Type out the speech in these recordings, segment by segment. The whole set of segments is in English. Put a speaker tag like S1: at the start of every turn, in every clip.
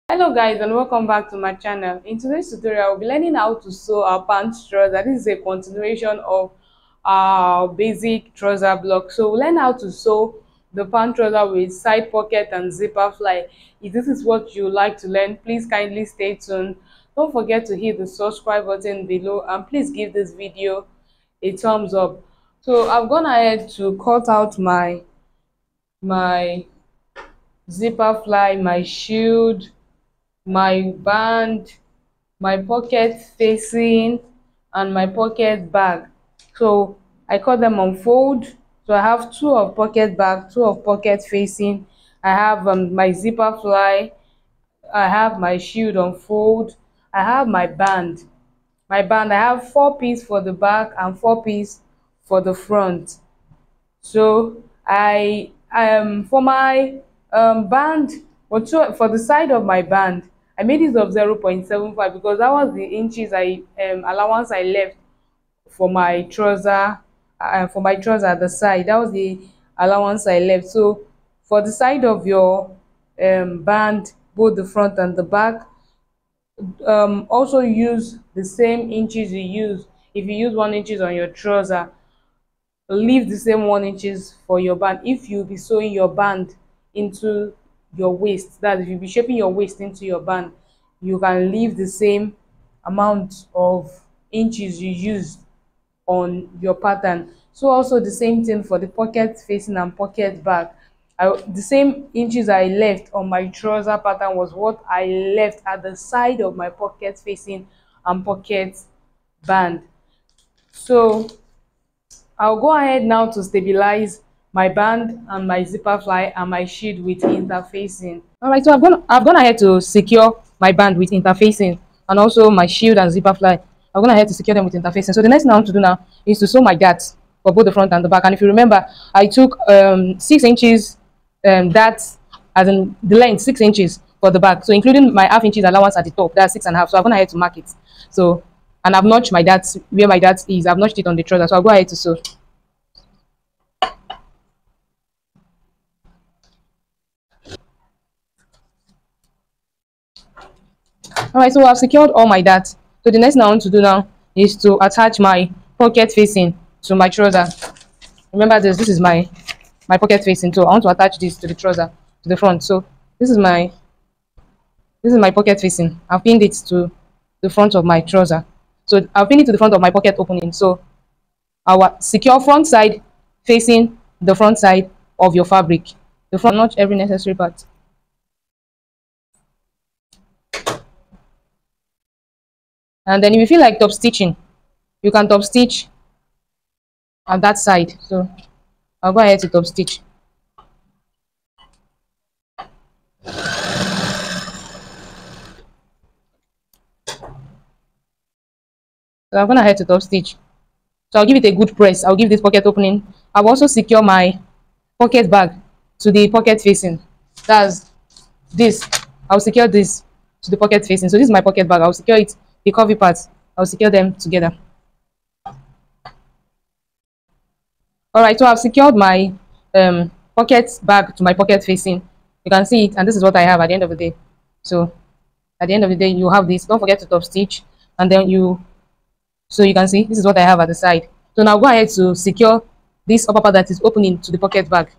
S1: Hello guys and welcome back to my channel. In today's tutorial, we'll be learning how to sew our pants trouser. This is a continuation of our basic trouser block. So we'll learn how to sew the pant trouser with side pocket and zipper fly. If this is what you like to learn, please kindly stay tuned. Don't forget to hit the subscribe button below and please give this video a thumbs up. So I've gone ahead to cut out my zipper fly, my shield, my band, my pocket facing, and my pocket bag. So I cut them on fold. So I have two of pocket bag, two of pocket facing. I have my zipper fly. I have my shield on fold. I have my band. I have four piece for the back and four piece for the front. So I for my band, for the side of my band, I made it of 0.75 because that was the inches I allowance I left for my trouser, at the side. That was the allowance I left. So for the side of your band, both the front and the back, also use the same inches you use. If you use 1 inches on your trouser, leave the same 1 inches for your band. If you be sewing your band into your waist, that if you be shaping your waist into your band, you can leave the same amount of inches you used on your pattern. So also the same thing for the pocket facing and pocket back. The same inches I left on my trouser pattern was what I left at the side of my pocket facing and pocket band. So I'll go ahead now to stabilize my band and my zipper fly and my shield with interfacing. All right, so I've gone ahead to secure my band with interfacing and also my shield and zipper fly. I've gone ahead to secure them with interfacing. So the next thing I want to do now is to sew my darts for both the front and the back. And if you remember, I took 6 inches darts, as in the length 6 inches for the back. So including my half inches allowance at the top, that's 6.5. So I've gone ahead to mark it. So and I've notched my darts where my darts is. I've notched it on the trouser. So I'll go ahead to sew. All right, so I've secured all my darts. So the next thing I want to do now is to attach my pocket facing to my trouser. Remember this is my pocket facing. So I want to attach this to the trouser, to the front. So this is my pocket facing. I've pinned it to the front of my trouser. So I'll pin it to the front of my pocket opening. So our secure front side facing the front side of your fabric. The front, not every necessary part. And then if you feel like top stitching, you can top stitch on that side. So I'll go ahead to top stitch. So I'm gonna head to top stitch. So I'll give it a good press. I'll give this pocket opening. I'll also secure my pocket bag to the pocket facing. That's this. I'll secure this to the pocket facing. So this is my pocket bag. I'll secure it, the curvy parts. I'll secure them together. All right. So I've secured my pocket bag to my pocket facing. You can see it, and this is what I have at the end of the day. So at the end of the day, you have this. Don't forget to top stitch, and then so you can see this is what I have at the side. So now go ahead to secure this upper part that is opening to the pocket bag.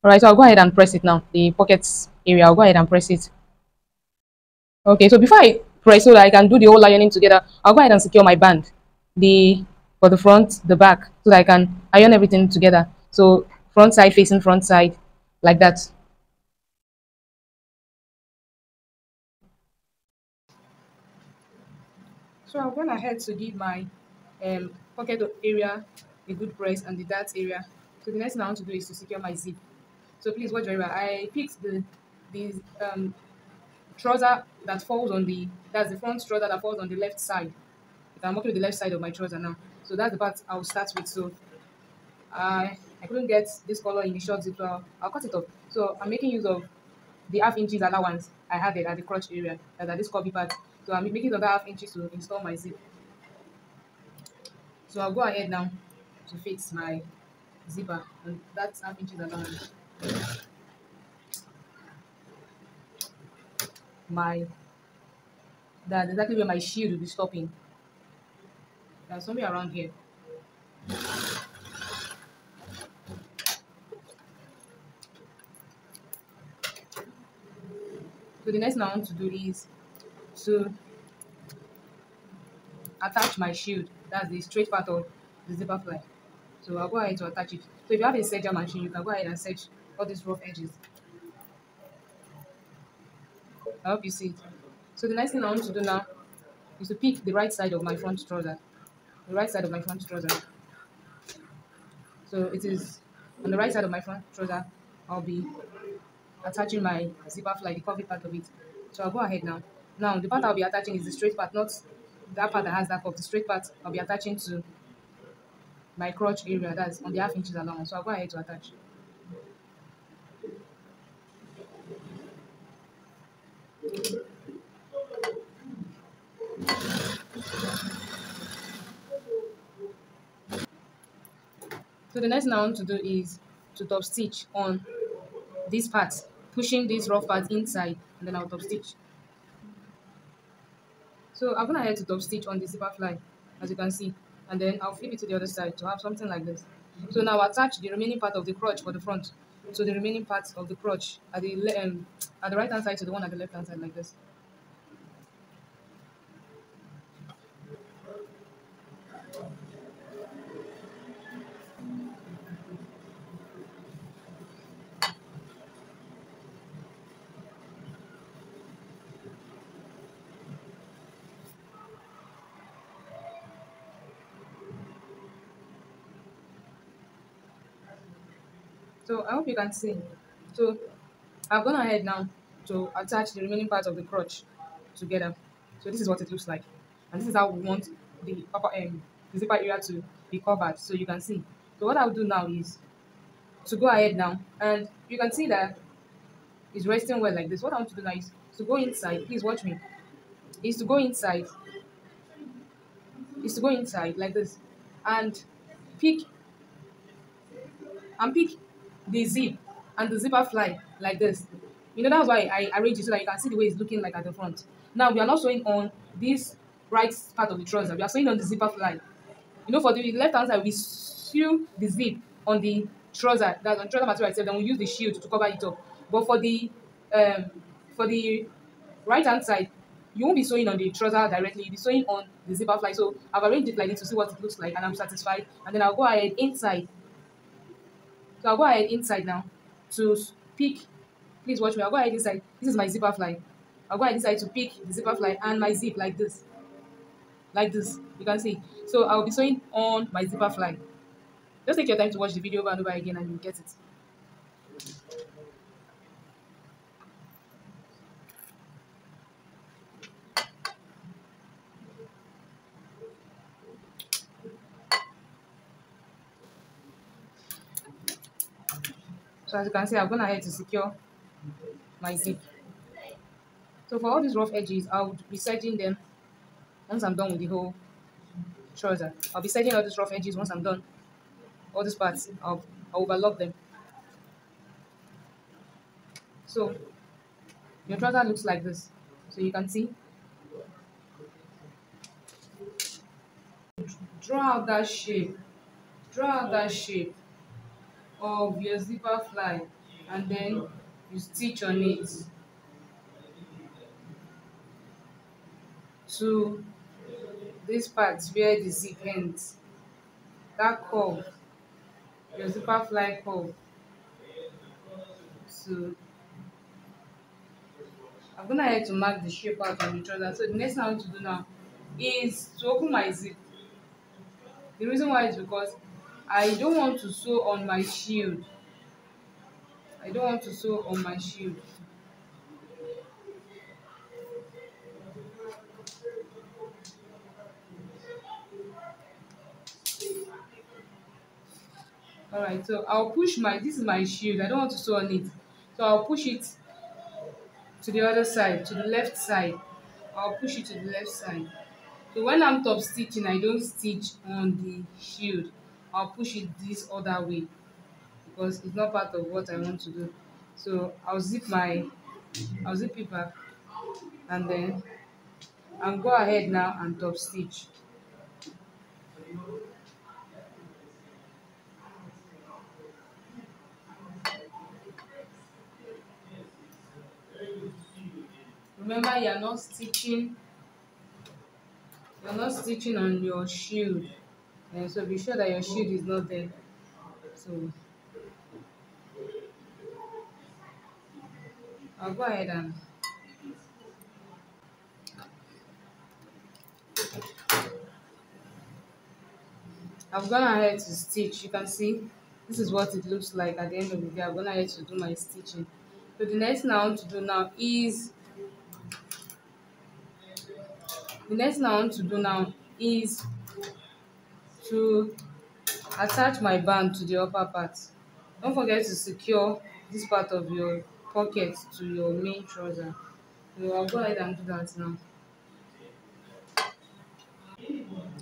S1: All right, so I'll go ahead and press it now. The pockets area, I'll go ahead and press it. Okay, so before I press so that I can do the whole ironing together, I'll go ahead and secure my band, for the front, the back, so that I can iron everything together. So front side facing front side, like that. So I've gone ahead to give my pocket area a good press and the dart area. So the next thing I want to do is to secure my zip. So please watch very well. I picked the trouser that falls on that's the front trouser that falls on the left side. I'm working with the left side of my trouser now. So that's the part I'll start with. So I couldn't get this color in the short zip, so I'll cut it off. So I'm making use of the half-inches allowance I had it at the crotch area, that are this curvy part. So I'm making of that half inches to install my zip. So I'll go ahead now to fix my zipper, and that's half inches along my that's exactly where my shield will be stopping. That's somewhere around here. So the next thing I want to do is to attach my shield. That's the straight part of the zipper fly. So I'll go ahead to attach it. So if you have a serger machine, you can go ahead and serge all these rough edges. I hope you see it. So the next thing I want to do now is to pick the right side of my front trouser. The right side of my front trouser. So it is on the right side of my front trouser. I'll be attaching my zipper fly, the curvy part of it. So I'll go ahead now. Now the part I'll be attaching is the straight part, not that part that has that curve. The straight part I'll be attaching to my crotch area. That's on the half inches along. So I'll go ahead to attach. So the next thing I want to do is to top stitch on this part, pushing this rough part inside, and then I'll top stitch. So I'm gonna head to top stitch on the zipper fly, as you can see, and then I'll flip it to the other side to have something like this. So now attach the remaining part of the crotch for the front to the remaining part of the crotch at at the right hand side to the one at the left hand side like this. So I hope you can see. So I've gone ahead now to attach the remaining part of the crotch together. So this is what it looks like. And this is how we want the zipper area to be covered. So you can see. So what I'll do now is to go ahead now, and you can see that it's resting well like this. What I want to do now is to go inside. Please watch me. Is to go inside. Is to go inside like this, and pick pick the zip and the zipper fly like this. You know, that's why I arrange it so that you can see the way it's looking like at the front. Now we are not sewing on this right part of the trouser. We are sewing on the zipper fly. You know, for the left hand side, we sew the zip on the trouser, that's on trouser material itself, then we use the shield to cover it up. But um for the right hand side, you won't be sewing on the trouser directly, you'll be sewing on the zipper fly. So I've arranged it like this to see what it looks like, and I'm satisfied. And then I'll go ahead inside. So I'll go ahead inside now to pick. Please watch me. I'll go ahead inside. This is my zipper fly. I'll go ahead inside to pick the zipper fly and my zip like this. Like this. You can see. So I'll be sewing on my zipper fly. Just take your time to watch the video over and over again and you'll get it. So as you can see, I've gone ahead to secure my zip. So for all these rough edges, I'll be serging them once I'm done with the whole trouser. I'll be serging all these rough edges once I'm done. All these parts, I'll overlock them. So your trouser looks like this. So you can see. Draw out that shape. Draw out that shape of your zipper fly, and then you stitch on it to this part where the zip ends. That curve, your zipper fly curve. So I'm gonna head to mark the shape out on the trouser. So the next thing I want to do now is to open my zip. The reason why is because I don't want to sew on my shield. I don't want to sew on my shield. Alright, so I'll push this is my shield. I don't want to sew on it. So I'll push it to the other side, to the left side. I'll push it to the left side. So when I'm top stitching, I don't stitch on the shield. I'll push it this other way because it's not part of what I want to do. So I'll zip it back, and then I'll go ahead now and top stitch. Remember, you're not stitching on your shield. So be sure that your shield is not there. So I'll go ahead and I've gone ahead to stitch. You can see this is what it looks like at the end of the day. I've gone ahead to do my stitching. So the next thing I want to do now is to attach my band to the upper part. Don't forget to secure this part of your pocket to your main trouser. So I'll go ahead and do that now.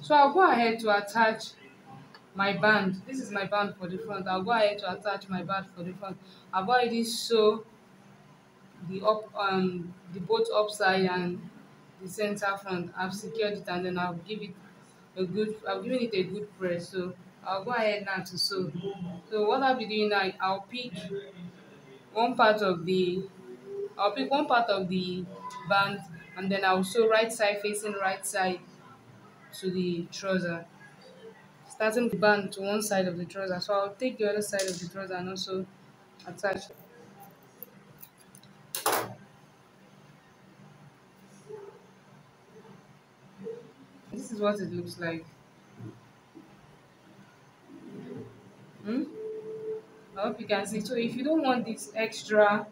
S1: So I'll go ahead to attach my band. This is my band for the front. I'll go ahead to attach my band for the front. I've already sew the both upside and the center front. I've secured it, and then I've given it a good press. So I'll go ahead now to sew. So what I'll be doing now, one part of the I'll pick one part of the band, and then I'll sew right side facing right side to the trouser, starting the band to one side of the trouser. So I'll take the other side of the trouser and also attach. This is what it looks like. Hmm? I hope you can see. So if you don't want this extra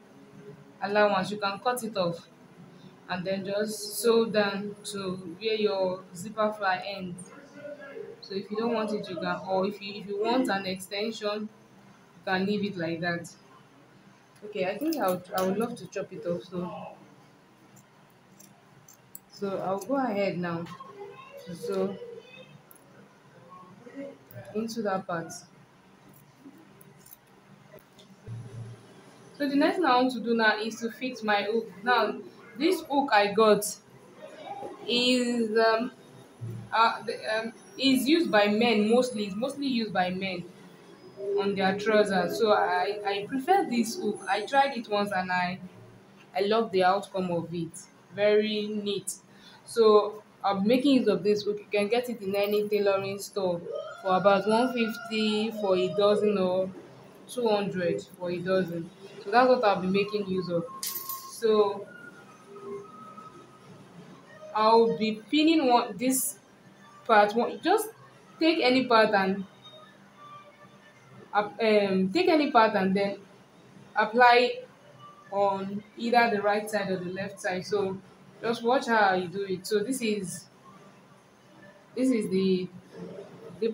S1: allowance, you can cut it off and then just sew down to where your zipper fly ends. So if you don't want it, you can, or if you want an extension, you can leave it like that. Okay, I think I would love to chop it off. So I'll go ahead now to sew into that part. So the next thing I want to do now is to fix my hook. Now this hook I got is is used by men mostly. It's mostly used by men on their trousers. So I prefer this hook. I tried it once and I love the outcome of it. Very neat. So I'm making use of this hook. You can get it in any tailoring store for about 150 for a dozen or 200 for a dozen. So that's what I'll be making use of. So I'll be pinning this part. Just take any part and take any part and then apply on either the right side or the left side. So just watch how you do it. So this is the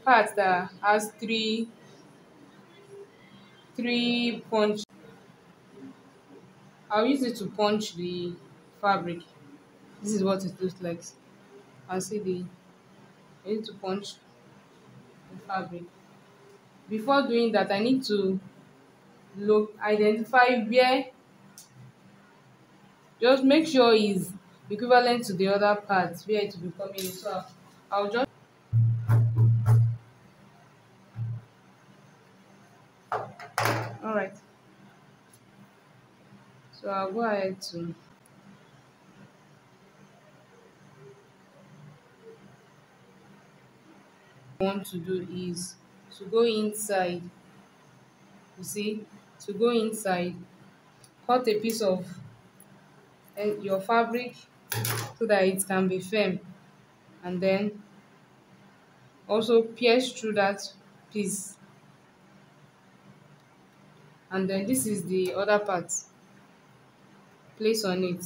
S1: part that has three punch. I'll use it to punch the fabric. This is what it looks like. And see I need to punch the fabric. Before doing that, I need to identify where, just make sure is equivalent to the other parts where it will be coming in. So I'll just, all right. So I'll go ahead to, want to do is to go inside. You see, to go inside, cut a piece of your fabric so that it can be firm, and then also pierce through that piece, and then this is the other part, place on it,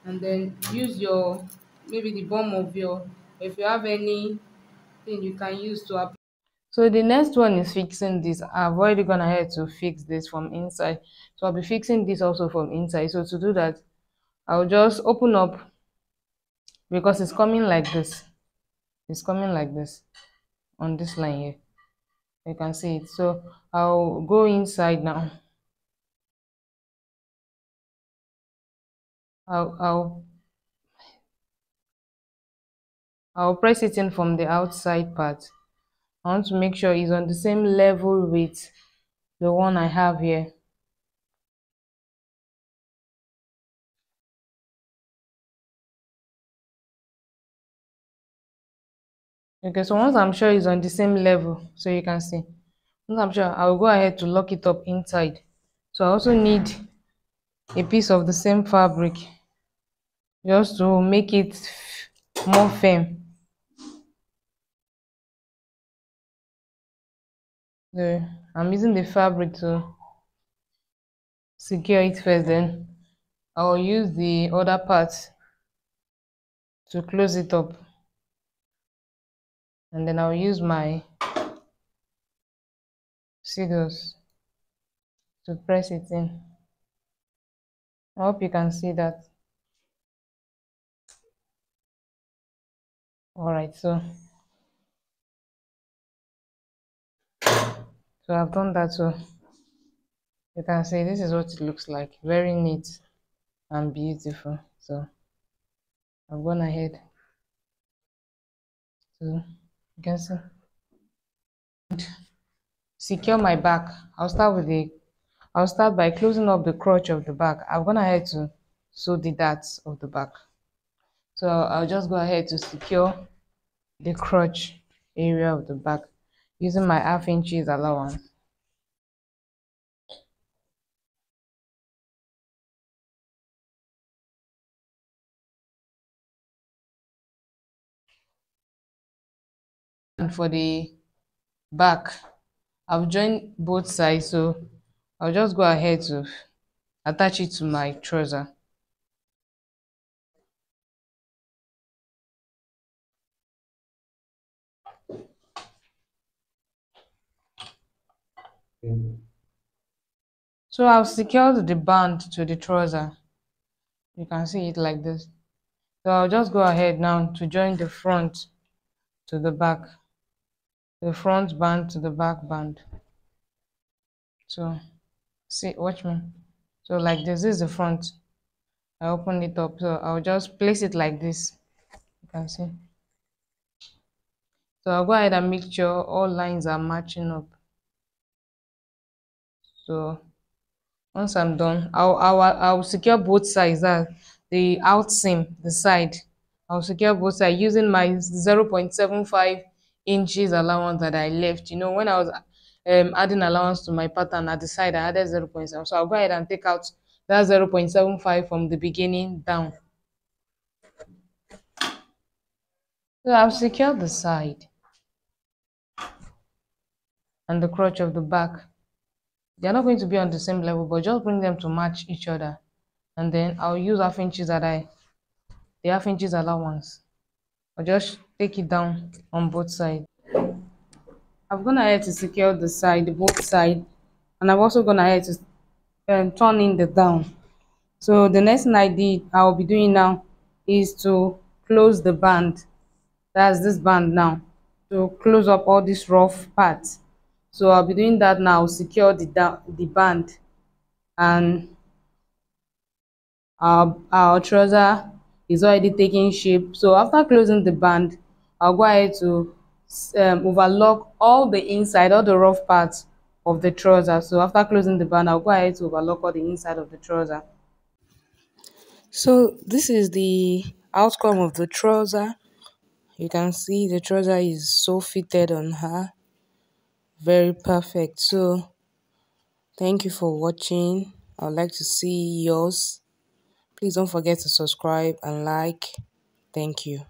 S1: and then use your, maybe the bottom of your, if you have anything you can use to apply. So the next one is fixing this. I've already gone ahead to fix this from inside, so I'll be fixing this also from inside. So to do that, I'll just open up because it's coming like this. It's coming like this on this line here. You can see it. So I'll go inside now. I'll I'll I'll press it in from the outside part. I want to make sure it's on the same level with the one I have here. Okay, so once I'm sure it's on the same level, so you can see. Once I'm sure, I'll go ahead to lock it up inside. So I also need a piece of the same fabric just to make it more firm. I'm using the fabric to secure it first, then I'll use the other part to close it up, and then I'll use my scissors to press it in. I hope you can see that. Alright, so I've done that. So you can see this is what it looks like. Very neat and beautiful. So I've gone ahead to, you can see, secure my back. I'll start by closing up the crotch of the back. I've gone ahead to sew the darts of the back. So I'll just go ahead to secure the crotch area of the back using my half inches allowance. And for the back, I've joined both sides, so I'll just go ahead to attach it to my trouser. So I've secured the band to the trouser. You can see it like this. So I'll just go ahead now to join the front to the back, the front band to the back band. So see, watch me. So like this is the front. I open it up, so I'll just place it like this. You can see. So I'll go ahead and make sure all lines are matching up. So once I'm done, I'll secure both sides. That the out seam, the side. I'll secure both sides using my 0.75 inches allowance that I left. You know, when I was adding allowance to my pattern at the side, I added 0.7. So I'll go ahead and take out that 0.75 from the beginning down. So I've secured the side and the crotch of the back. They're not going to be on the same level, but just bring them to match each other. And then I'll use half inches the half inches allowance. I'll just take it down on both sides. I've gone ahead to secure the side, both side, and I've also gone ahead to turn in the down. So the next thing I'll be doing now is to close the band. That's this band now. To close up all these rough parts. So I'll be doing that now. Secure the band, and our trouser is already taking shape. So after closing the band, I'll go ahead to overlock all the inside, all the rough parts of the trouser. So after closing the band, I'll go ahead to overlock all the inside of the trouser. So this is the outcome of the trouser. You can see the trouser is so fitted on her, very perfect. So thank you for watching. I would like to see yours. Please don't forget to subscribe and like. Thank you.